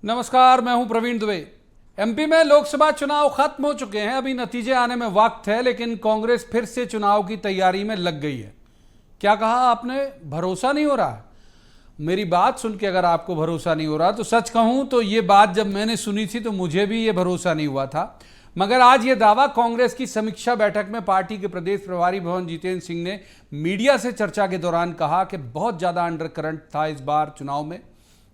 नमस्कार, मैं हूं प्रवीण दुबे। एमपी में लोकसभा चुनाव खत्म हो चुके हैं, अभी नतीजे आने में वक्त है, लेकिन कांग्रेस फिर से चुनाव की तैयारी में लग गई है। क्या कहा आपने, भरोसा नहीं हो रहा? मेरी बात सुन के अगर आपको भरोसा नहीं हो रहा तो सच कहूं तो ये बात जब मैंने सुनी थी तो मुझे भी ये भरोसा नहीं हुआ था। मगर आज ये दावा कांग्रेस की समीक्षा बैठक में पार्टी के प्रदेश प्रभारी भवन जितेंद्र सिंह ने मीडिया से चर्चा के दौरान कहा कि बहुत ज़्यादा अंडर करंट था इस बार चुनाव में,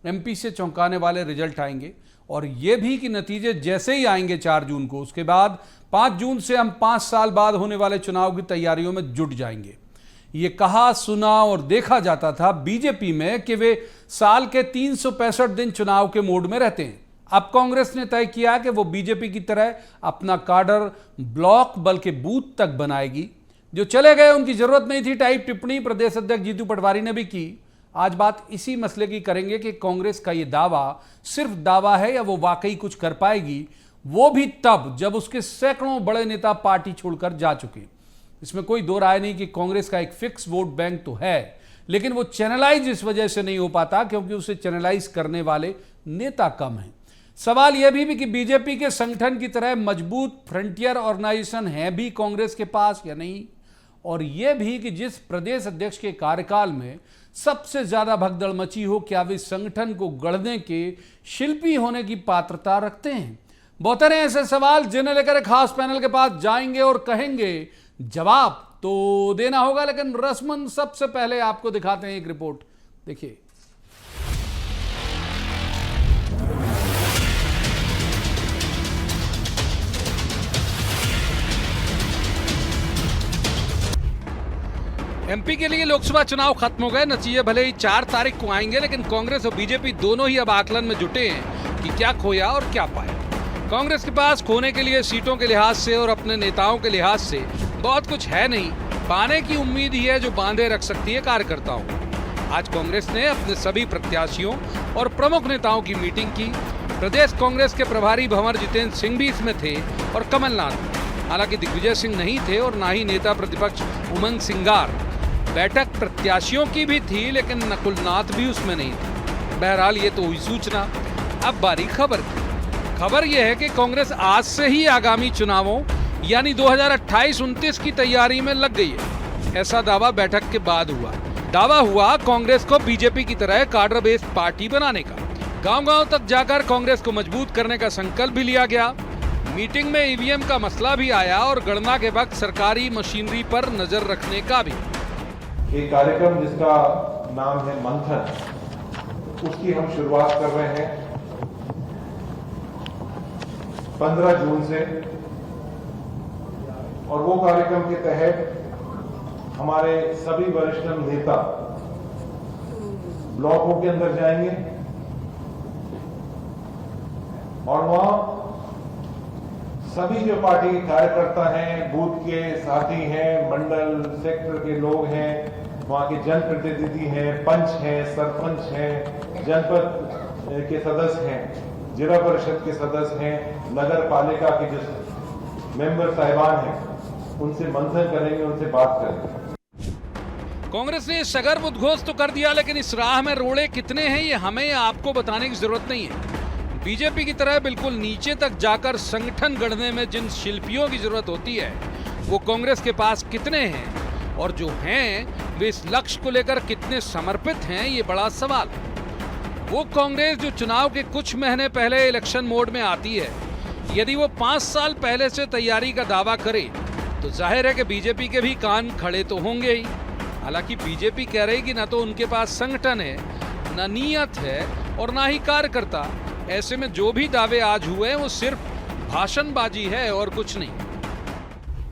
एमपी से चौंकाने वाले रिजल्ट आएंगे और ये भी कि नतीजे जैसे ही आएंगे 4 जून को, उसके बाद 5 जून से हम 5 साल बाद होने वाले चुनाव की तैयारियों में जुट जाएंगे। ये कहा, सुना और देखा जाता था बीजेपी में कि वे साल के 365 दिन चुनाव के मोड में रहते हैं। अब कांग्रेस ने तय किया कि वो बीजेपी की तरह अपना काडर ब्लॉक बल्कि बूथ तक बनाएगी। जो चले गए उनकी जरूरत नहीं थी टाइप टिप्पणी प्रदेश अध्यक्ष जीतू पटवारी ने भी की। आज बात इसी मसले की करेंगे कि कांग्रेस का ये दावा सिर्फ दावा है या वो वाकई कुछ कर पाएगी, वो भी तब जब उसके सैकड़ों बड़े नेता पार्टी छोड़कर जा चुके। इसमें कोई दो राय नहीं कि कांग्रेस का एक फिक्स वोट बैंक तो है, लेकिन वो चैनलाइज इस वजह से नहीं हो पाता क्योंकि उसे चैनलाइज करने वाले नेता कम हैं। सवाल यह भी कि बीजेपी के संगठन की तरह मजबूत फ्रंटियर ऑर्गेनाइजेशन है भी कांग्रेस के पास या नहीं, और यह भी कि जिस प्रदेश अध्यक्ष के कार्यकाल में सबसे ज्यादा भगदड़ मची हो, क्या वे संगठन को गढ़ने के शिल्पी होने की पात्रता रखते हैं? बहुत हैं ऐसे सवाल जिन्हें लेकर एक खास पैनल के पास जाएंगे और कहेंगे जवाब तो देना होगा, लेकिन रस्मन सबसे पहले आपको दिखाते हैं एक रिपोर्ट, देखिए। एमपी के लिए लोकसभा चुनाव खत्म हो गए, नतीजे भले ही 4 तारीख को आएंगे, लेकिन कांग्रेस और बीजेपी दोनों ही अब आकलन में जुटे हैं कि क्या खोया और क्या पाया। कांग्रेस के पास खोने के लिए सीटों के लिहाज से और अपने नेताओं के लिहाज से बहुत कुछ है नहीं, पाने की उम्मीद ही है जो बांधे रख सकती है कार्यकर्ताओं को। आज कांग्रेस ने अपने सभी प्रत्याशियों और प्रमुख नेताओं की मीटिंग की। प्रदेश कांग्रेस के प्रभारी भंवर जितेंद्र सिंह भी इसमें थे और कमलनाथ। हालांकि दिग्विजय सिंह नहीं थे और ना ही नेता प्रतिपक्ष उमंग सिंगार। बैठक प्रत्याशियों की भी थी, लेकिन नकुलनाथ भी उसमें नहीं थे। बहरहाल ये तो हुई सूचना, अब बारी खबर की। खबर यह है कि कांग्रेस आज से ही आगामी चुनावों यानी 2028-29 की तैयारी में लग गई है। ऐसा दावा बैठक के बाद हुआ। दावा हुआ कांग्रेस को बीजेपी की तरह काडर बेस्ड पार्टी बनाने का। गांव-गांव तक जाकर कांग्रेस को मजबूत करने का संकल्प भी लिया गया। मीटिंग में ईवीएम का मसला भी आया और गणना के वक्त सरकारी मशीनरी पर नजर रखने का भी। एक कार्यक्रम जिसका नाम है मंथन, उसकी हम शुरुआत कर रहे हैं 15 जून से, और वो कार्यक्रम के तहत हमारे सभी वरिष्ठ नेता ब्लॉकों के अंदर जाएंगे और वहां सभी जो पार्टी के कार्यकर्ता हैं, बूथ के साथी हैं, मंडल सेक्टर के लोग हैं, वहां के जनप्रतिनिधि हैं, पंच हैं, सरपंच हैं, जनपद के सदस्य हैं, जिला परिषद के सदस्य हैं, नगर पालिका के जो मेंबर साहिबान हैं, उनसे मंथन करेंगे, उनसे बात करेंगे। कांग्रेस ने सगर्व उद्घोष तो कर दिया, लेकिन इस राह में रोड़े कितने हैं ये हमें आपको बताने की जरूरत नहीं है। बीजेपी की तरह बिल्कुल नीचे तक जाकर संगठन गढ़ने में जिन शिल्पियों की जरूरत होती है, वो कांग्रेस के पास कितने हैं, और जो हैं वे इस लक्ष्य को लेकर कितने समर्पित हैं, ये बड़ा सवाल। वो कांग्रेस जो चुनाव के कुछ महीने पहले इलेक्शन मोड में आती है, यदि वो 5 साल पहले से तैयारी का दावा करे तो जाहिर है कि बीजेपी के भी कान खड़े तो होंगे ही। हालांकि बीजेपी कह रही कि ना तो उनके पास संगठन है, ना नीयत है और ना ही कार्यकर्ता। ऐसे में जो भी दावे आज हुए हैं वो सिर्फ भाषणबाजी है और कुछ नहीं।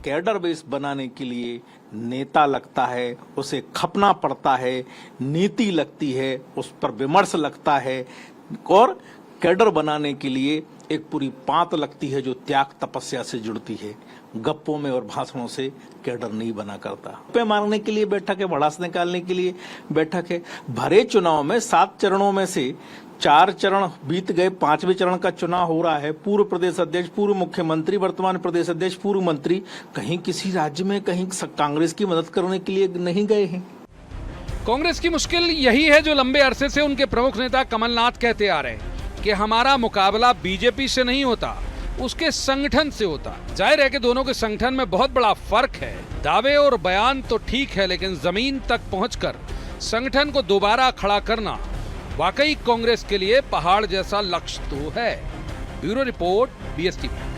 कैडर बेस बनाने के लिए नेता लगता है, उसे खपना पड़ता है, नीति लगती है, उस पर विमर्श लगता है, और कैडर बनाने के लिए एक पूरी पांत लगती है जो त्याग तपस्या से जुड़ती है। गप्पों में और भाषणों से कैडर नहीं बना करता। पे मारने के लिए बैठक है, भड़ास निकालने के लिए बैठक है। भरे चुनाव में 7 चरणों में से 4 चरण बीत गए, 5वें चरण का चुनाव हो रहा है। पूर्व प्रदेश अध्यक्ष, पूर्व मुख्यमंत्री, वर्तमान प्रदेश अध्यक्ष, पूर्व मंत्री कहीं किसी राज्य में कहीं कांग्रेस की मदद करने के लिए नहीं गए हैं। कांग्रेस की मुश्किल यही है जो लंबे अरसे से उनके प्रमुख नेता कमलनाथ कहते आ रहे हैं। कि हमारा मुकाबला बीजेपी से नहीं होता, उसके संगठन से होता। जाहिर है कि दोनों के संगठन में बहुत बड़ा फर्क है। दावे और बयान तो ठीक है, लेकिन जमीन तक पहुंचकर संगठन को दोबारा खड़ा करना वाकई कांग्रेस के लिए पहाड़ जैसा लक्ष्य तो है। Bureau report, BSTV।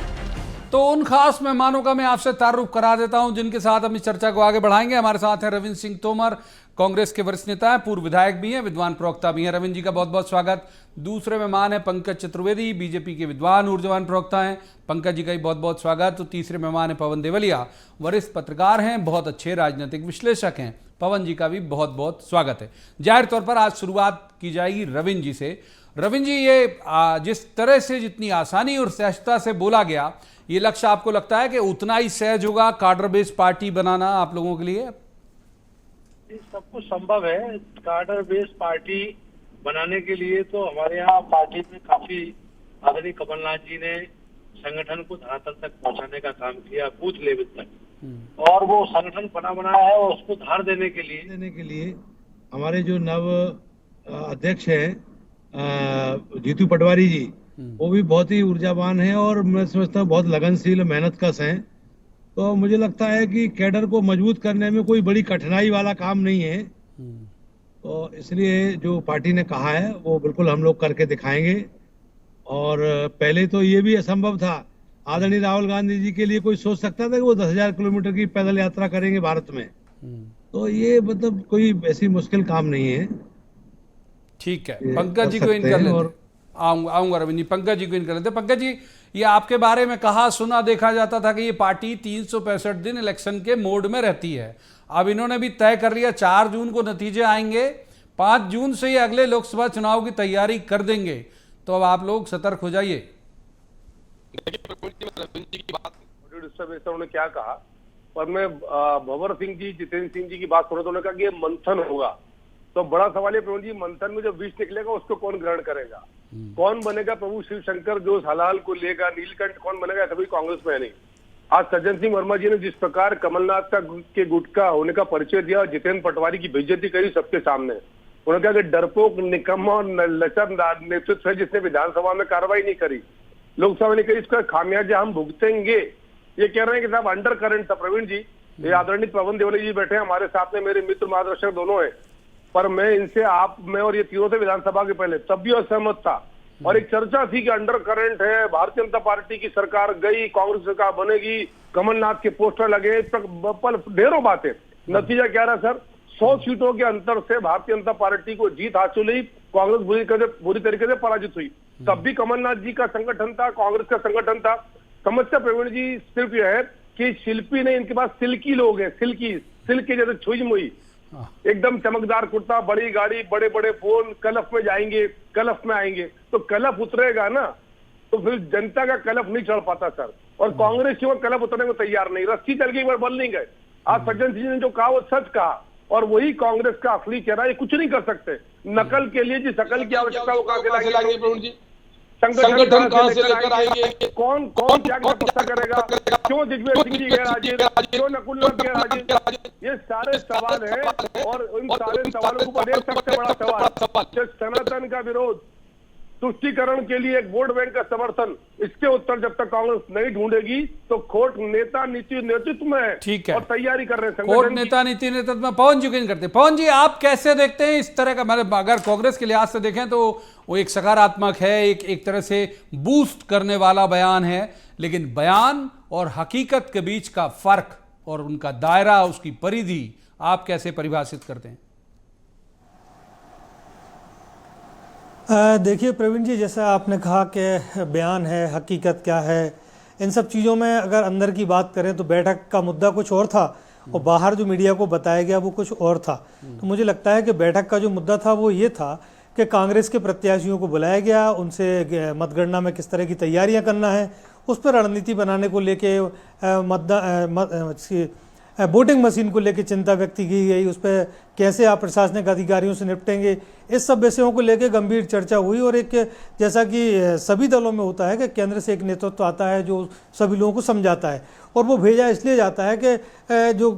तो उन खास मेहमानों का मैं आपसे तारुफ करा देता हूं जिनके साथ हम इस चर्चा को आगे बढ़ाएंगे। हमारे साथ हैं रविंद्र सिंह तोमर, कांग्रेस के वरिष्ठ नेता हैं, पूर्व विधायक भी हैं, विद्वान प्रवक्ता भी हैं। रविंद्र जी का बहुत बहुत स्वागत। दूसरे मेहमान हैं पंकज चतुर्वेदी, बीजेपी के विद्वान ऊर्जावान प्रवक्ता हैं, पंकज जी का भी बहुत बहुत स्वागत। तो तीसरे मेहमान हैं पवन देवलिया, वरिष्ठ पत्रकार हैं, बहुत अच्छे राजनीतिक विश्लेषक हैं, पवन जी का भी बहुत बहुत स्वागत है। जाहिर तौर पर आज शुरुआत की जाएगी रविंद्र जी से। रविंद्र जी, ये जिस तरह से जितनी आसानी और सहजता से बोला गया, ये लक्ष्य आपको लगता है कि उतना ही सहज होगा कार्डर बेस पार्टी बनाना आप लोगों के लिए? सब कुछ संभव है। कार्डर बेस पार्टी बनाने के लिए तो हमारे यहाँ पार्टी में काफी आदरणीय कमलनाथ जी ने संगठन को धरातल तक पहुंचाने का काम किया, बूथ लेवल तक, और वो संगठन बना बनाया है। और उसको धार देने के लिए हमारे जो नव अध्यक्ष हैं जीतू पटवारी जी, वो भी बहुत ही ऊर्जावान है और मैं समझता हूँ बहुत लगनशील मेहनतकश हैं। तो मुझे लगता है कि कैडर को मजबूत करने में कोई बड़ी कठिनाई वाला काम नहीं है। तो इसलिए जो पार्टी ने कहा है वो बिल्कुल हम लोग करके दिखाएंगे। और पहले तो ये भी असंभव था, आदरणीय राहुल गांधी जी के लिए कोई सोच सकता था कि वो 10,000 किलोमीटर की पैदल यात्रा करेंगे भारत में? तो ये मतलब कोई ऐसी मुश्किल काम नहीं है। ठीक है, पंकज जी को इन कर लेते, आऊंगा रविंद्र जी, पंकज जी को इन कर लेते। पंकज जी, ये आपके बारे में कहा सुना देखा जाता था कि ये पार्टी 365 दिन इलेक्शन के मोड में रहती है। अब इन्होंने भी तय कर लिया 4 जून को नतीजे आएंगे, 5 जून से ही अगले लोकसभा चुनाव की तैयारी कर देंगे। तो अब आप लोग सतर्क हो जाइए। उन्होंने क्या कहा, पर मैं भंवर सिंह जी, जितेंद्र सिंह जी की बात सुनो तो उन्होंने कहा कि ये मंथन होगा। तो बड़ा सवाल है प्रभु जी, मंथन में जो विष निकलेगा उसको कौन ग्रहण करेगा? कौन बनेगा प्रभु शिव शंकर जो हलाल को लेगा? नीलकंठ कौन बनेगा? कभी कांग्रेस में नहीं। आज सज्जन सिंह वर्मा जी ने जिस प्रकार कमलनाथ का के गुट का होने का परिचय दिया, जितेंद्र पटवारी की बेइज्जती करी सबके सामने। उन्होंने कहा कि डरपोक, निकम्मा और लचर नेतृत्व है जिसने विधानसभा में कार्रवाई नहीं करी, लोकसभा ने कही, इसका खामियाजा हम भुगतेंगे। ये कह रहे हैं कि साहब अंडर करंट था प्रवीण जी। ये आदरणीय पवन देवलिया जी बैठे हैं हमारे साथ में, मेरे मित्र मार्गदर्शक दोनों हैं, पर मैं इनसे मैं और ये तीनों थे विधानसभा के पहले, तब भी असहमत था। और एक चर्चा थी कि अंडर करंट है, भारतीय जनता पार्टी की सरकार गई, कांग्रेस सरकार बनेगी, कमलनाथ के पोस्टर लगे, ढेरों बातें। नतीजा क्या रहा सर? 100 सीटों के अंतर से भारतीय जनता पार्टी को जीत हासिल हुई, कांग्रेस बुरी तरीके से पराजित हुई। तब भी कमलनाथ जी का संगठन था, कांग्रेस का संगठन था। समस्या प्रवीण जी सिर्फ यह है कि शिल्पी नहीं, इनके पास सिल्की लोग हैं, सिल्क के जैसे छुई मुई, एकदम चमकदार कुर्ता, बड़ी गाड़ी, बड़े बड़े फोन, कलफ में जाएंगे, कलफ में आएंगे। तो कलफ उतरेगा ना तो फिर जनता का कलफ नहीं चढ़ पाता सर। और कांग्रेस की कलफ उतरने को तैयार नहीं, रस्सी चल गई, बल नहीं गए। आज सज्जन सिंह ने जो कहा वो सच कहा, और वही कांग्रेस का असली चेहरा। ये कुछ नहीं कर सकते नकल के लिए, जिस शकल की आवश्यकता वो कहां से लाएंगे प्रवीण जी? संगठन कहां से लेकर आएंगे? कौन क्या व्यवस्था करेगा? क्यों दिग्विजय सिंह जी गैर हाजिर? क्यों नकुल नाथ गैर हाजिर? ये सारे सवाल हैं। और इन सारे सवालों को एक सबसे बड़ा सवाल, सनातन का विरोध, तुष्टीकरण के लिए एक वोट बैंक का समर्थन, इसके उत्तर जब तक कांग्रेस नहीं ढूंढेगी तो खोट नेता नीति नेतृत्व में है। ठीक है, और तैयारी कर रहे हैं खोट नेता नीति नेतृत्व में। पवन जी को करते, पवन जी आप कैसे देखते हैं इस तरह का? मतलब अगर कांग्रेस के लिहाज से देखें तो वो एक सकारात्मक है, एक तरह से बूस्ट करने वाला बयान है, लेकिन बयान और हकीकत के बीच का फर्क और उनका दायरा, उसकी परिधि आप कैसे परिभाषित करते हैं? देखिए प्रवीण जी, जैसा आपने कहा कि बयान है, हकीकत क्या है, इन सब चीज़ों में अगर अंदर की बात करें तो बैठक का मुद्दा कुछ और था और बाहर जो मीडिया को बताया गया वो कुछ और था। तो मुझे लगता है कि बैठक का जो मुद्दा था वो ये था कि कांग्रेस के प्रत्याशियों को बुलाया गया, उनसे मतगणना में किस तरह की तैयारियां करना है उस पर रणनीति बनाने को लेके, वोटिंग मशीन को लेकर चिंता व्यक्त की गई, उस पर कैसे आप प्रशासनिक अधिकारियों से निपटेंगे, इस सब विषयों को लेकर गंभीर चर्चा हुई। और एक जैसा कि सभी दलों में होता है कि केंद्र से एक नेतृत्व आता है जो सभी लोगों को समझाता है, और वो भेजा इसलिए जाता है कि जो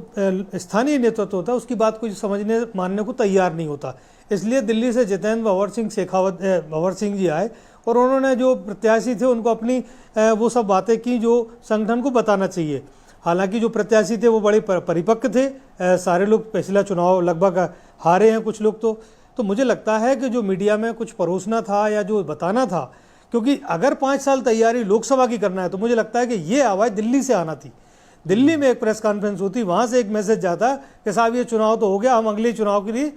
स्थानीय नेतृत्व होता है उसकी बात को समझने मानने को तैयार नहीं होता। इसलिए दिल्ली से जितेंद्र भंवर सिंह जी आए, और उन्होंने जो प्रत्याशी थे उनको अपनी वो सब बातें की जो संगठन को बताना चाहिए। हालांकि जो प्रत्याशी थे वो बड़े परिपक्व थे, सारे लोग पिछला चुनाव लगभग हारे हैं, कुछ लोग तो मुझे लगता है कि जो मीडिया में कुछ परोसना था या जो बताना था, क्योंकि अगर 5 साल तैयारी लोकसभा की करना है तो मुझे लगता है कि ये आवाज़ दिल्ली से आना थी। दिल्ली में एक प्रेस कॉन्फ्रेंस होती, वहाँ से एक मैसेज जाता कि साहब ये चुनाव तो हो गया, हम अगले चुनाव के लिए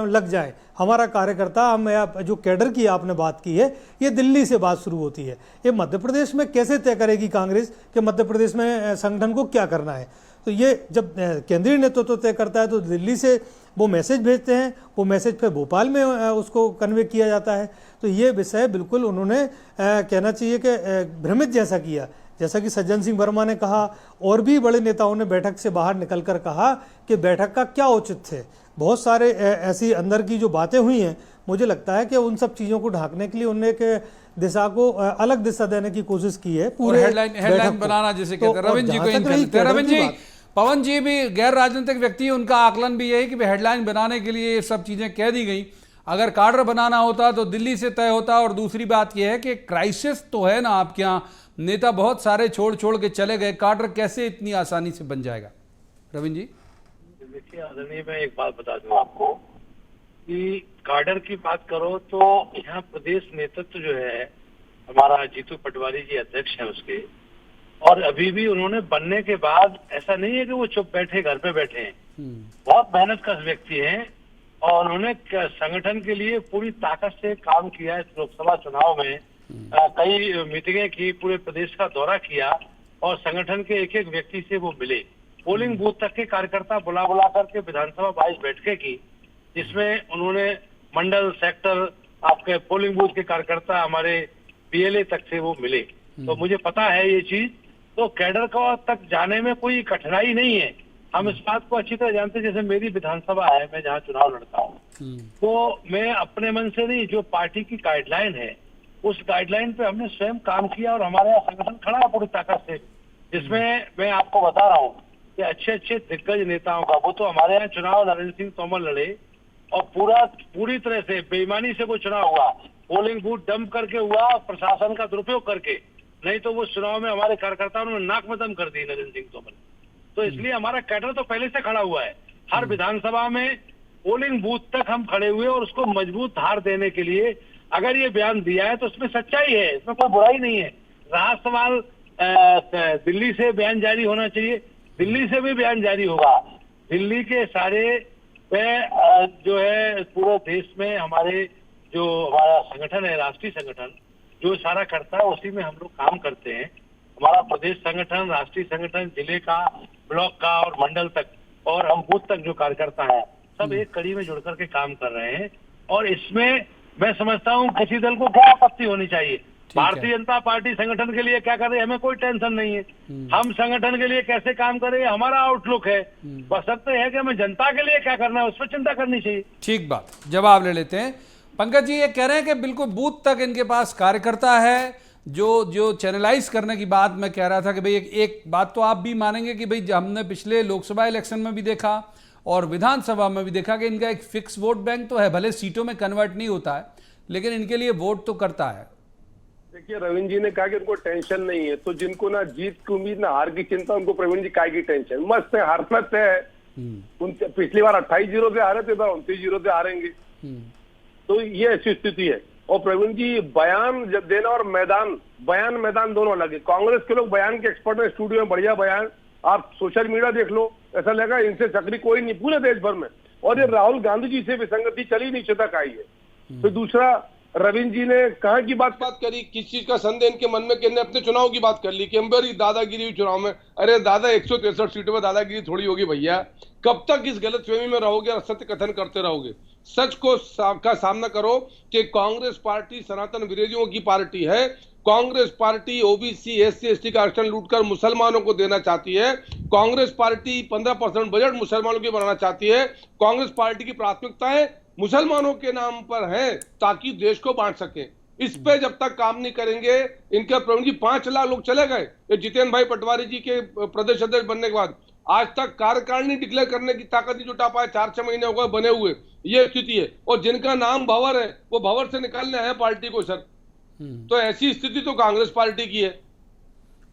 लग जाए, हमारा कार्यकर्ता हम जो कैडर की आपने बात की है ये दिल्ली से बात शुरू होती है। ये मध्य प्रदेश में कैसे तय करेगी कांग्रेस कि मध्य प्रदेश में संगठन को क्या करना है? तो ये जब केंद्रीय नेतृत्व तय करता है तो दिल्ली से वो मैसेज भेजते हैं, वो मैसेज फिर भोपाल में उसको कन्वे किया जाता है। तो ये विषय बिल्कुल उन्होंने कहना चाहिए कि भ्रमित जैसा किया, जैसा कि सज्जन सिंह वर्मा ने कहा और भी बड़े नेताओं ने बैठक से बाहर निकलकर कहा कि बैठक का क्या औचित्य थे। बहुत सारे ऐसी अंदर की जो बातें हुई हैं, मुझे लगता है कि उन सब चीज़ों को ढांकने के लिए उन्होंने एक दिशा को अलग दिशा देने की कोशिश की है। पूरे हेडलाइन बनाना जिसे कहते हैं। रविंद्र जी को इन कहते हैं। रविंद्र जी, पवन जी भी गैर राजनीतिक व्यक्ति, उनका आकलन भी यही कि हेडलाइन बनाने के लिए ये सब चीजें कह दी गई। अगर काडर बनाना होता तो दिल्ली से तय होता। और दूसरी बात यह है कि क्राइसिस तो है ना आपके यहाँ, नेता बहुत सारे छोड़ के चले गए, काडर कैसे इतनी आसानी से बन जाएगा? रविंद्र जी देखिए आदरणीय, मैं एक बात बता दूं आपको कि काडर की बात करो तो यहाँ प्रदेश नेतृत्व जो है हमारा, जीतू पटवारी जी अध्यक्ष हैं उसके, और अभी भी उन्होंने बनने के बाद ऐसा नहीं है कि वो चुप बैठे घर पे बैठे हैं, बहुत मेहनत का व्यक्ति हैं और उन्होंने संगठन के लिए पूरी ताकत से काम किया। इस लोकसभा चुनाव में कई मीटिंगें की, पूरे प्रदेश का दौरा किया और संगठन के एक एक व्यक्ति से वो मिले। पोलिंग बूथ तक के कार्यकर्ता बुला करके विधानसभा 22 बैठकें की, जिसमें उन्होंने मंडल, सेक्टर, आपके पोलिंग बूथ के कार्यकर्ता हमारे पीएलए तक से वो मिले। तो मुझे पता है ये चीज, तो कैडर का तक जाने में कोई कठिनाई नहीं है। हम इस बात को अच्छी तरह जानते हैं। जैसे मेरी विधानसभा है, मैं जहाँ चुनाव लड़ता हूँ, तो मैं अपने मन से नहीं, जो पार्टी की गाइडलाइन है उस गाइडलाइन पे हमने स्वयं काम किया और हमारे यहाँ संगठन खड़ा है पूरी ताकत से, जिसमें मैं आपको बता रहा हूँ कि अच्छे दिग्गज नेताओं का, वो तो हमारे यहाँ चुनाव नरेंद्र सिंह तोमर लड़े और पूरी तरह से बेईमानी से वो चुनाव हुआ, पोलिंग बूथ डंप करके हुआ, प्रशासन का दुरुपयोग करके, नहीं तो वो चुनाव में हमारे कार्यकर्ताओं ने नाक में दम कर दी नरेंद्र सिंह तोमर। तो इसलिए हमारा कैडर तो पहले से खड़ा हुआ है। हर विधानसभा में पोलिंग बूथ तक हम खड़े हुए और उसको मजबूत धार देने के लिए अगर ये बयान दिया है तो उसमें सच्चाई है, इसमें कोई बुराई नहीं है। रहा सवाल दिल्ली से बयान जारी होना चाहिए, दिल्ली से भी बयान जारी होगा। दिल्ली के सारे जो है पूरे देश में हमारे जो हमारा संगठन है, राष्ट्रीय संगठन जो सारा करता है, उसी में हम लोग काम करते हैं। हमारा प्रदेश संगठन, राष्ट्रीय संगठन, जिले का, ब्लॉक का और मंडल तक और हम बूथ तक जो कार्यकर्ता है, सब एक कड़ी में जुड़ करके काम कर रहे हैं। और इसमें मैं समझता हूँ किसी दल को क्या आपत्ति होनी चाहिए। भारतीय जनता पार्टी संगठन के लिए क्या कर रही है, हमें कोई टेंशन नहीं है। हम संगठन के लिए कैसे काम करें, हमारा आउटलुक है। बस शर्त है कि हमें जनता के लिए क्या करना है, उस पर चिंता करनी चाहिए। ठीक बात, जवाब ले लेते हैं। पंकज जी ये कह रहे हैं कि बिल्कुल बूथ तक इनके पास कार्यकर्ता है, जो चैनलाइज करने की बात मैं कह रहा था कि भाई एक बात तो आप भी मानेंगे कि भाई हमने पिछले लोकसभा इलेक्शन में भी देखा और विधानसभा में भी देखा कि इनका एक फिक्स वोट बैंक तो है, भले सीटों में कन्वर्ट नहीं होता है लेकिन इनके लिए वोट तो करता है। देखिए रविंद्र जी ने कहा कि उनको टेंशन नहीं है, तो जिनको ना जीत की उम्मीद ना हार की चिंता, उनको प्रवीण जी काय की टेंशन, मस्त है, हारना तय है। पिछली बार 28-0 से हारे थे, 29-0 से हारेंगे। तो ये ऐसी स्थिति है। और प्रवीण जी बयान जब देना और बयान मैदान दोनों अलग है। कांग्रेस के लोग बयान के एक्सपर्ट है, स्टूडियो में बढ़िया बयान, आप सोशल मीडिया देख लो, ऐसा लगा इनसे चक्री कोई नहीं पूरे देश भर में। और ये राहुल गांधी जी से विसंगति चली नहीं चतक आई है। फिर दूसरा, रविंद्र जी ने कहाँ की बात करी, किस चीज का संदेह इनके मन में, कि अपने चुनाव की बात कर ली कि हमारी दादागिरी हुई चुनाव में। अरे दादा 163 सीटों में दादागिरी थोड़ी होगी भैया। कब तक इस गलतफहमी में रहोगे और सत्य कथन करते रहोगे? सच को का सामना करो कि कांग्रेस पार्टी सनातन विरोधियों की पार्टी है। कांग्रेस पार्टी ओबीसी SC/ST का आरक्षण लूटकर मुसलमानों को देना चाहती है। कांग्रेस पार्टी 15% बजट मुसलमानों की बनाना चाहती है। कांग्रेस पार्टी की प्राथमिकताएं मुसलमानों के नाम पर है ताकि देश को बांट सके। इस पे जब तक काम नहीं करेंगे, इनके प्रवीण जी 5 लाख लोग चले गए ये जितेंद्र भाई पटवारी जी के प्रदेश अध्यक्ष बनने के बाद, आज तक कार्यकारिणी डिक्लेयर करने की ताकत नहीं जुटा पाए, 4-6 महीने हो गए बने हुए, ये स्थिति है। और जिनका नाम भंवर है वो भंवर से निकालने आए पार्टी को सर। तो ऐसी स्थिति तो कांग्रेस पार्टी की है।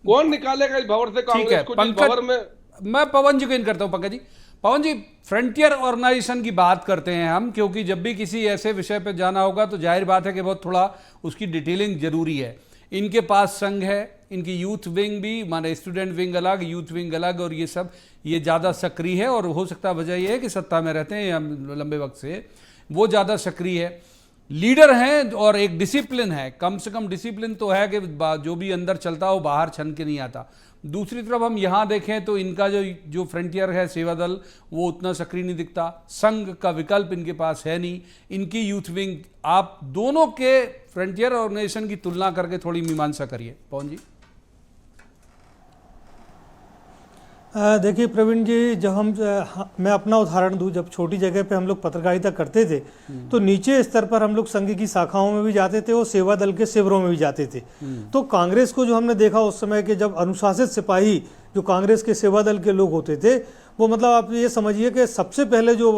कौन निकालेगा इस भंवर से ठीक है कांग्रेस को, जिस भंवर में। मैं पवन जी को इन करता हूं। पंकज जी, पवन जी, फ्रंटियर ऑर्गेनाइजेशन की बात करते हैं हम, क्योंकि जब भी किसी ऐसे विषय पर जाना होगा तो जाहिर बात है कि बहुत थोड़ा उसकी डिटेलिंग जरूरी है। इनके पास संघ है, इनकी यूथ विंग भी, माने स्टूडेंट विंग अलग, यूथ विंग अलग, और ये सब ये ज़्यादा सक्रिय है। और हो सकता है वजह यह है कि सत्ता में रहते हैं या लंबे वक्त से, वो ज़्यादा सक्रिय है, लीडर हैं और एक डिसिप्लिन है, कम से कम डिसिप्लिन तो है कि जो भी अंदर चलता हो बाहर छन के नहीं आता। दूसरी तरफ हम यहाँ देखें तो इनका जो फ्रंटियर है सेवा दल, वो उतना सक्रिय नहीं दिखता, संघ का विकल्प इनके पास है नहीं, इनकी यूथ विंग। आप दोनों के फ्रंटियर ऑर्गेनाइजेशन की तुलना करके थोड़ी मीमांसा करिए पवन जी। देखिए प्रवीण जी, जब मैं अपना उदाहरण दूं, जब छोटी जगह पे हम लोग पत्रकारिता करते थे तो नीचे स्तर पर हम लोग संघ की शाखाओं में भी जाते थे और सेवा दल के शिविरों में भी जाते थे। तो कांग्रेस को जो हमने देखा उस समय के, जब अनुशासित सिपाही जो कांग्रेस के सेवा दल के लोग होते थे, वो मतलब आप ये समझिए कि सबसे पहले जो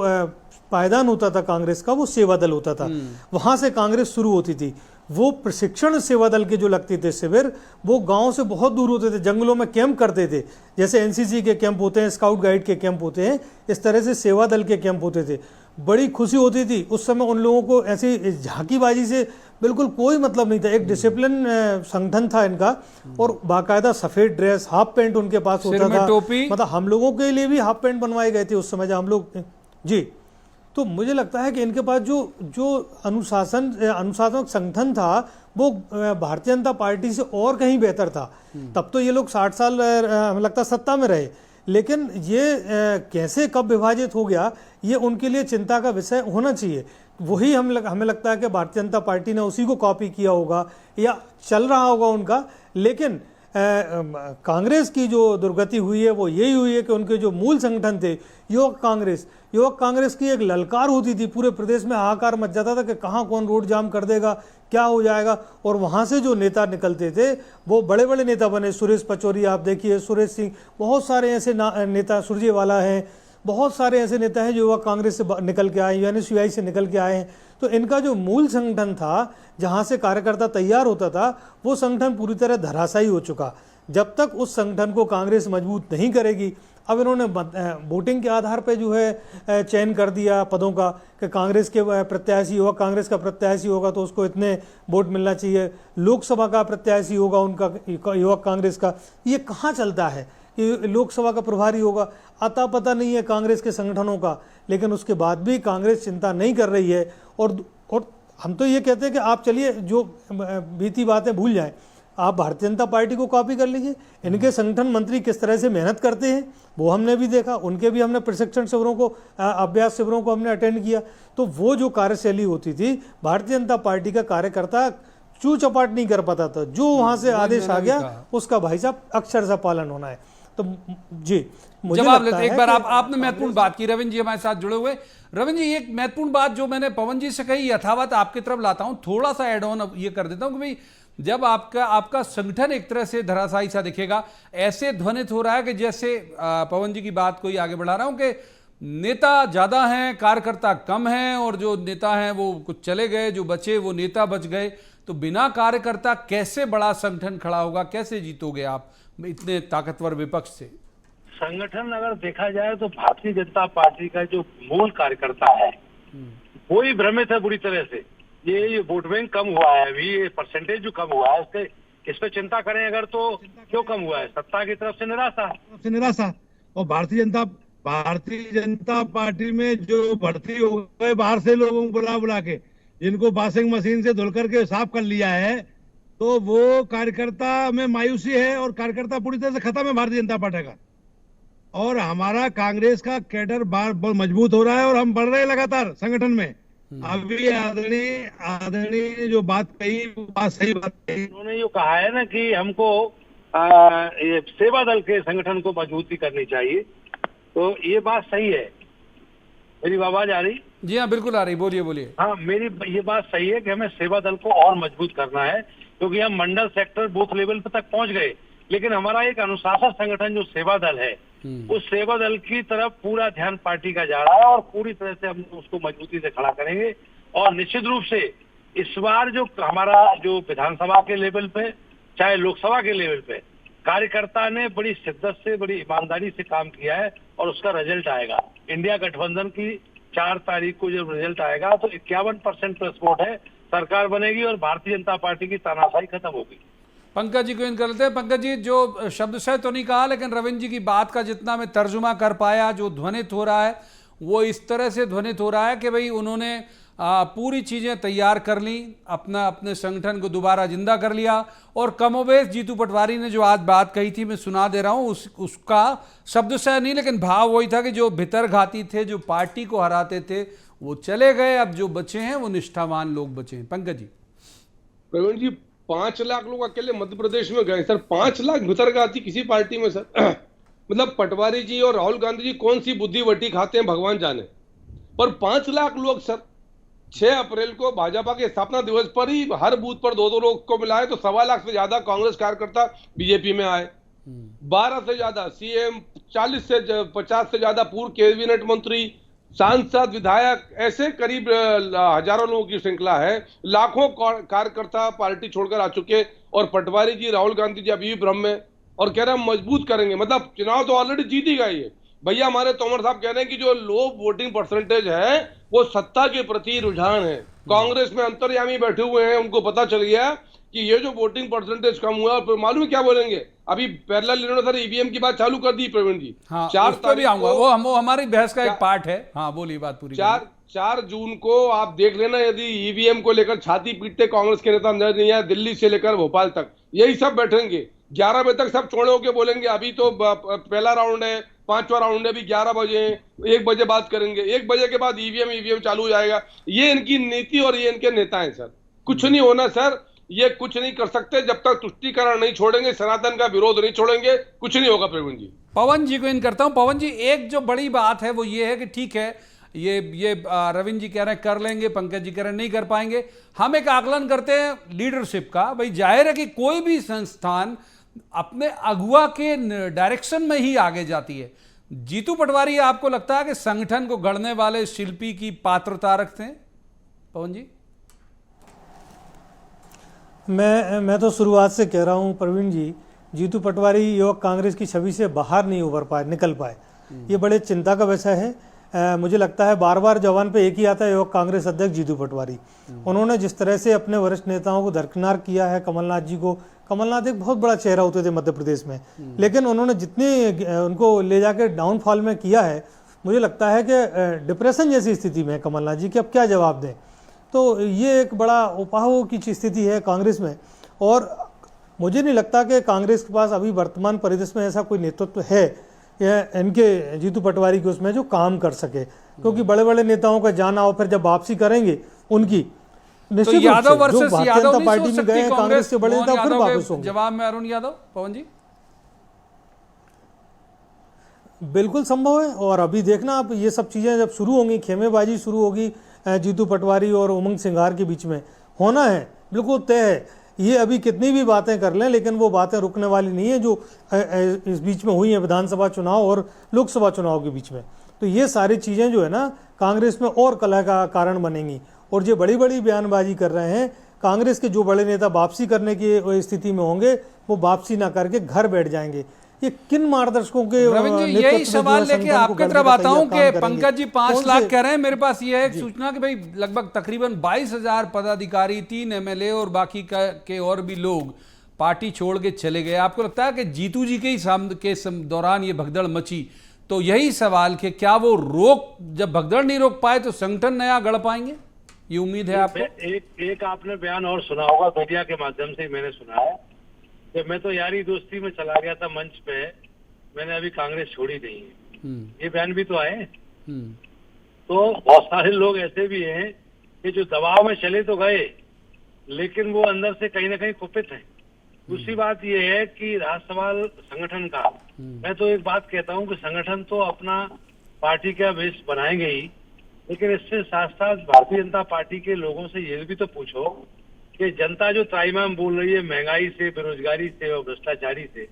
पायदान होता था कांग्रेस का, वो सेवा दल होता था। वहां से कांग्रेस शुरू होती थी। वो प्रशिक्षण सेवा दल के जो लगते थे शिविर, वो गांव से बहुत दूर होते थे, जंगलों में कैंप करते थे। जैसे एनसीसी के कैंप होते हैं, स्काउट गाइड के कैंप होते हैं, इस तरह से सेवा दल के कैंप होते थे। बड़ी खुशी होती थी उस समय उन लोगों को। ऐसी झांकीबाजी से बिल्कुल कोई मतलब नहीं था। एक डिसिप्लिन संगठन था इनका, और बाकायदा सफेद ड्रेस, हाफ पैंट उनके पास होता था। मतलब हम लोगों के लिए भी हाफ पैंट बनवाए गए थे उस समय जब हम लोग जी। तो मुझे लगता है कि इनके पास जो अनुशासनात्मक संगठन था वो भारतीय जनता पार्टी से और कहीं बेहतर था। तब तो ये लोग 60 साल हमें लगता सत्ता में रहे, लेकिन ये कैसे कब विभाजित हो गया, ये उनके लिए चिंता का विषय होना चाहिए। वही हमें लगता है कि भारतीय जनता पार्टी ने उसी को कॉपी किया होगा या चल रहा होगा उनका। लेकिन कांग्रेस की जो दुर्गति हुई है वो यही हुई है कि उनके जो मूल संगठन थे, युवक कांग्रेस की एक ललकार होती थी, पूरे प्रदेश में हाहाकार मच जाता था कि कहाँ कौन रोड जाम कर देगा, क्या हो जाएगा। और वहाँ से जो नेता निकलते थे वो बड़े बड़े नेता बने। सुरेश पचौरी आप देखिए, सुरेश सिंह, बहुत सारे ऐसे नेता, सुरजेवाला हैं, बहुत सारे ऐसे नेता हैं जो युवा कांग्रेस से निकल के आए, यूएनएसयूआई से निकल के आए हैं। तो इनका जो मूल संगठन था, जहाँ से कार्यकर्ता तैयार होता था, वो संगठन पूरी तरह धराशायी हो चुका। जब तक उस संगठन को कांग्रेस मजबूत नहीं करेगी, अब इन्होंने वोटिंग के आधार पर जो है चयन कर दिया पदों का कि कांग्रेस के प्रत्याशी होगा, कांग्रेस का प्रत्याशी होगा तो उसको इतने वोट मिलना चाहिए, लोकसभा का प्रत्याशी होगा उनका युवक कांग्रेस का। ये कहाँ चलता है कि लोकसभा का प्रभारी होगा, अता पता नहीं है कांग्रेस के संगठनों का। लेकिन उसके बाद भी कांग्रेस चिंता नहीं कर रही है। और हम तो ये कहते हैं कि आप चलिए जो बीती बातें भूल जाएं, आप भारतीय जनता पार्टी को कॉपी कर लीजिए। इनके संगठन मंत्री किस तरह से मेहनत करते हैं वो हमने भी देखा, उनके भी हमने प्रशिक्षण शिविरों को, अभ्यास शिविरों को हमने अटेंड किया। तो वो जो कार्यशैली होती थी, भारतीय जनता पार्टी का कार्यकर्ता चू चपाट नहीं कर पाता था। जो वहां से आदेश आ गया उसका भाई साहब अक्षरशः पालन होना है। तो जी मुझे जवाब लगता लेते है एक बार आपने महत्वपूर्ण बात की। रविंद्र जी हमारे साथ जुड़े हुए। रविंद्र जी, एक महत्वपूर्ण बात जो मैंने पवन जी से कही यथावत आपकी तरफ लाता हूं, थोड़ा सा एड ऑन ये कर देता हूं कि भाई जब आपका संगठन एक तरह से धराशायी सा दिखेगा, ऐसे ध्वनित हो रहा है कि जैसे पवन जी की बात को ही आगे बढ़ा रहा हूं कि नेता ज्यादा हैं, कार्यकर्ता कम हैं, और जो नेता हैं वो कुछ चले गए, जो बचे वो नेता बच गए। तो बिना कार्यकर्ता कैसे बड़ा संगठन खड़ा होगा, कैसे जीतोगे आप इतने ताकतवर विपक्ष से? संगठन अगर देखा जाए तो भारतीय जनता पार्टी का जो मूल कार्यकर्ता है वो ही भ्रमित है बुरी तरह से। ये वोट बैंक कम हुआ है, अभी ये परसेंटेज जो कम हुआ है उसके इस पे चिंता करें अगर तो क्यों कम हुआ है? सत्ता की तरफ से निराशा। और भारतीय जनता पार्टी में जो भर्ती हो गए बाहर से लोगों को बुला के, जिनको वॉशिंग मशीन से धुल करके साफ कर लिया है, तो वो कार्यकर्ता में मायूसी है और कार्यकर्ता पूरी तरह से खत्म है भारतीय जनता पार्टी का। और हमारा कांग्रेस का कैडर बहुत मजबूत हो रहा है और हम बढ़ रहे हैं लगातार संगठन में। अभी आदरणीय जो बात कही वो बात सही बात कही। उन्होंने ये कहा है ना कि हमको ये सेवा दल के संगठन को मजबूती करनी चाहिए, तो ये बात सही है। मेरी आवाज आ रही? जी हाँ बिल्कुल आ रही, बोलिए। हाँ, मेरी ये बात सही है कि हमें सेवा दल को और मजबूत करना है, क्योंकि हम मंडल, सेक्टर, बूथ लेवल पर तक पहुंच गए, लेकिन हमारा एक अनुशासन संगठन जो सेवा दल है, उस सेवा दल की तरफ पूरा ध्यान पार्टी का जा रहा है और पूरी तरह से हम उसको मजबूती से खड़ा करेंगे। और निश्चित रूप से इस बार जो हमारा जो विधानसभा के लेवल पे चाहे लोकसभा के लेवल पे कार्यकर्ता ने बड़ी शिद्दत से बड़ी ईमानदारी से काम किया है और उसका रिजल्ट आएगा। इंडिया गठबंधन की 4 तारीख को जब रिजल्ट आएगा तो 51% प्लस वोट है, सरकार बनेगी और भारतीय जनता पार्टी की तानाशाही खत्म होगी। पंकज जी को इन कर लेते हैं। पंकज जी, जो शब्द से तो नहीं कहा, लेकिन रविंद्र जी की बात का जितना मैं तर्जुमा कर पाया, जो ध्वनित हो रहा है वो इस तरह से ध्वनित हो रहा है कि भाई उन्होंने पूरी चीज़ें तैयार कर ली, अपने संगठन को दोबारा जिंदा कर लिया, और कमोबेश जीतू पटवारी ने जो आज बात कही थी मैं सुना दे रहा हूँ, उसका शब्द से नहीं लेकिन भाव वही था कि जो भीतर घाती थे, जो पार्टी को हराते थे वो चले गए, अब जो बचे हैं वो निष्ठावान लोग बचे हैं। पंकज जी। प्रवीण जी, 5 लाख लोग अकेले मध्य प्रदेश में गए सर। 5 लाख भीतर घाती किसी पार्टी में सर। मतलब पटवारी जी और राहुल गांधी जी कौन सी बुद्धि वटी खाते हैं भगवान जाने, पर 5 लाख लोग सर 6 अप्रैल को भाजपा के स्थापना दिवस पर ही हर बूथ पर 2-2 लोग को मिलाए तो 1.25 लाख से ज्यादा कांग्रेस कार्यकर्ता बीजेपी में आए। 12 से ज्यादा सीएम, 40 से 50 से ज्यादा पूर्व कैबिनेट मंत्री, सांसद, विधायक, ऐसे करीब हजारों लोगों की श्रृंखला है। लाखों कार्यकर्ता पार्टी छोड़कर आ चुके और पटवारी जी, राहुल गांधी जी अभी भी भ्रम में और कह रहे हैं मजबूत करेंगे। मतलब चुनाव तो ऑलरेडी जीत ही गए ये भैया। हमारे तोमर साहब कह रहे हैं कि जो लो वोटिंग परसेंटेज है वो सत्ता के प्रति रुझान है। कांग्रेस में अंतर्यामी बैठे हुए हैं, उनको पता चल गया कि ये जो वोटिंग परसेंटेज कम हुआ, और मालूम है क्या बोलेंगे, अभी पैरेलल इन्होंने सर ईवीएम की बात चालू कर दी प्रवीण जी। हाँ, 4 तारीख भी आऊंगा, वो हमारी बहस का एक पार्ट है। हाँ बोलिए, बात पूरी। 4 जून को आप देख लेना, यदि ईवीएम को लेकर छाती पीटते कांग्रेस के नेता नजर नहीं आए, दिल्ली से लेकर भोपाल तक यही सब बैठेंगे। 11 बजे तक सब छोड़े होके बोलेंगे अभी तो पहला राउंड है, 5वां राउंड है, अभी 11 बजे, 1 बजे बात करेंगे। 1 बजे के बाद ईवीएम चालू हो जाएगा। ये इनकी नीति और ये इनके नेता हैं सर। कुछ नहीं होना सर, ये कुछ नहीं कर सकते जब तक तुष्टीकरण नहीं छोड़ेंगे, सनातन का विरोध नहीं छोड़ेंगे, कुछ नहीं होगा। प्रवीण जी, पवन जी को इन करता हूं। पवन जी, एक जो बड़ी बात है वो ये है कि ठीक है, ये रविंद्र जी कह रहे हैं कर लेंगे, पंकज जी कह रहे हैं नहीं कर पाएंगे। हम एक आकलन करते हैं लीडरशिप का। भाई जाहिर है कि कोई भी संस्थान अपने अगुवा के डायरेक्शन में ही आगे जाती है। जीतू पटवारी, आपको लगता है कि संगठन को गढ़ने वाले शिल्पी की पात्रता रखते हैं? पवन जी। मैं तो शुरुआत से कह रहा हूं प्रवीण जी, जीतू पटवारी युवक कांग्रेस की छवि से बाहर नहीं निकल पाए। ये बड़े चिंता का विषय है। मुझे लगता है बार बार जवान पे एक ही आता है, युवक कांग्रेस अध्यक्ष जीतू पटवारी। उन्होंने जिस तरह से अपने वरिष्ठ नेताओं को दरकिनार किया है, कमलनाथ जी को, कमलनाथ एक बहुत बड़ा चेहरा होते थे मध्य प्रदेश में, लेकिन उन्होंने जितनी उनको ले जाकर डाउनफॉल में किया है, मुझे लगता है कि डिप्रेशन जैसी स्थिति में है कमलनाथ जी, कि अब क्या जवाब दें। तो ये एक बड़ा उपाहों की स्थिति है कांग्रेस में, और मुझे नहीं लगता कि कांग्रेस के पास अभी वर्तमान परिदृश्य में ऐसा कोई नेतृत्व है या इनके जीतू पटवारी के उसमें जो काम कर सके, क्योंकि बड़े बड़े नेताओं का जाना और फिर जब वापसी करेंगे उनकी, तो यादव वर्सेस यादव नहीं पार्टी में गए कांग्रेस के बड़े नेता फिर वापस होंगे। जवाब में अरुण यादव। पवन जी, बिल्कुल संभव है। और अभी देखना आप, ये सब चीजें जब शुरू होंगी, खेमेबाजी शुरू होगी जीतू पटवारी और उमंग सिंघार के बीच में, होना है, बिल्कुल तय है। ये अभी कितनी भी बातें कर लें, लेकिन वो बातें रुकने वाली नहीं है जो इस बीच में हुई हैं विधानसभा चुनाव और लोकसभा चुनाव के बीच में। तो ये सारी चीज़ें जो है ना कांग्रेस में और कलह का कारण बनेंगी। और जो बड़ी बड़ी बयानबाजी कर रहे हैं, कांग्रेस के जो बड़े नेता वापसी करने की स्थिति में होंगे, वो वापसी ना करके घर बैठ जाएंगे। ये किन मार्गदर्शकों के यही सवाल लेके आपके तरफ आता हूं कि पंकज जी 5 लाख कह रहे हैं। मेरे पास ये है एक सूचना कि भाई लगभग तकरीबन 22,000 पदाधिकारी, 3 एमएलए और बाकी के और भी लोग पार्टी छोड़ के चले गए। आपको लगता है कि जीतू जी के दौरान ये भगदड़ मची, तो यही सवाल कि क्या वो जब भगदड़ नहीं रोक पाए तो संगठन नया गढ़ पाएंगे? ये उम्मीद है आपको? एक आपने बयान और सुना होगा, मीडिया के माध्यम से मैंने सुना है कि मैं तो यारी दोस्ती में चला गया था मंच पे, मैंने अभी कांग्रेस छोड़ी नहीं है। ये बयान भी तो आए। तो बहुत सारे लोग ऐसे भी हैं कि जो दबाव में चले तो गए, लेकिन वो अंदर से कहीं ना कहीं कुपित हैं। दूसरी बात ये है कि रहा सवाल संगठन का, मैं तो एक बात कहता हूँ कि संगठन तो अपना पार्टी का बेस बनाएंगे ही, लेकिन इससे साथ साथ भारतीय जनता पार्टी के लोगों से ये भी तो पूछो कि जनता जो त्राहिमाम बोल रही है महंगाई से, बेरोजगारी से और भ्रष्टाचारी से,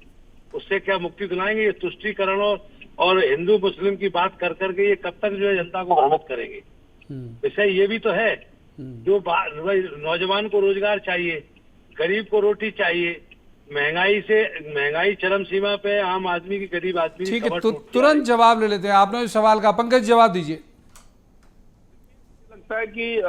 उससे क्या मुक्ति दिलाएंगे? ये तुष्टीकरण और हिंदू मुस्लिम की बात कर करके ये कब तक जो है जनता को भ्रमित करेंगे? विषय ये भी तो है जो नौजवान को रोजगार चाहिए, गरीब को रोटी चाहिए, महंगाई चरम सीमा पे, आम आदमी की, गरीब आदमी की ठीक है, कमर तो टूटती तुरंत जवाब ले लेते हैं। आपने इस सवाल का, पंकज जवाब दीजिए। लगता है कि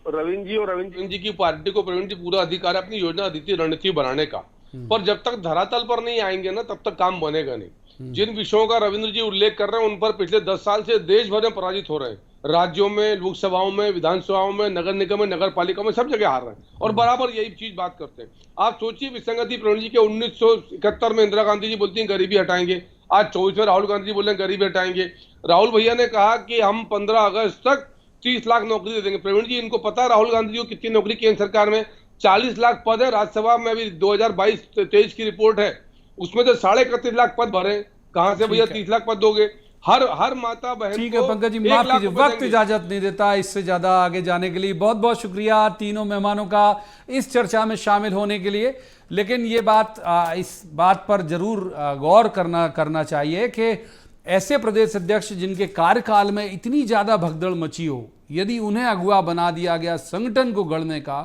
रविंद्र जी और प्रवीण जी की पार्टी को प्रवीण जी पूरा अधिकार है अपनी योजना रणनीति बनाने का, पर जब तक धरातल पर नहीं आएंगे ना तब तक काम बनेगा नहीं। जिन विषयों का रविंद्र जी उल्लेख कर रहे हैं उन पर पिछले 10 साल से देश भर में पराजित हो रहे हैं, राज्यों में, लोकसभाओं में, विधानसभाओं में, नगर निगम में, नगर पालिका में, सब जगह हार रहे हैं और बराबर यही चीज बात करते हैं। आप सोचिए विसंगति प्रवीण जी के 1971 में इंदिरा गांधी जी बोलती हैं गरीबी हटाएंगे, आज 24 में राहुल गांधी जी बोल रहे हैं गरीबी हटाएंगे। राहुल भैया ने कहा कि हम 15 अगस्त तक 30 लाख नौकरी दे देंगे। प्रवीण जी इनको पता है राहुल गांधी जी को कितनी नौकरी केंद्र सरकार में? 40 लाख पद है। राज्यसभा में अभी 2022-23 की रिपोर्ट है, उसमें तो 31.5 लाख पद भरे। कहां से भैया 30 लाख पद दोगे? हर माता बहन ठीक है पंकज जी, माफ कीजिए, वक्त इजाजत नहीं देता इससे ज्यादा आगे जाने के लिए। बहुत बहुत शुक्रिया तीनों मेहमानों का इस चर्चा में शामिल होने के लिए। लेकिन ये बात, इस बात पर जरूर गौर करना चाहिए कि ऐसे प्रदेश अध्यक्ष जिनके कार्यकाल में इतनी ज्यादा भगदड़ मची हो, यदि उन्हें अगुवा बना दिया गया संगठन को गढ़ने का,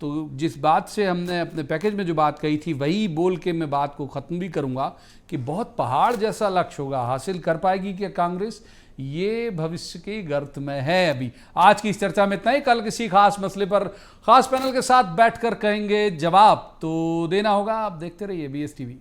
तो जिस बात से हमने अपने पैकेज में जो बात कही थी वही बोल के मैं बात को ख़त्म भी करूंगा कि बहुत पहाड़ जैसा लक्ष्य होगा, हासिल कर पाएगी क्या कांग्रेस? ये भविष्य के गर्त में है। अभी आज की इस चर्चा में इतना ही। कल किसी खास मसले पर खास पैनल के साथ बैठकर कहेंगे जवाब तो देना होगा। आप देखते रहिए BS TV।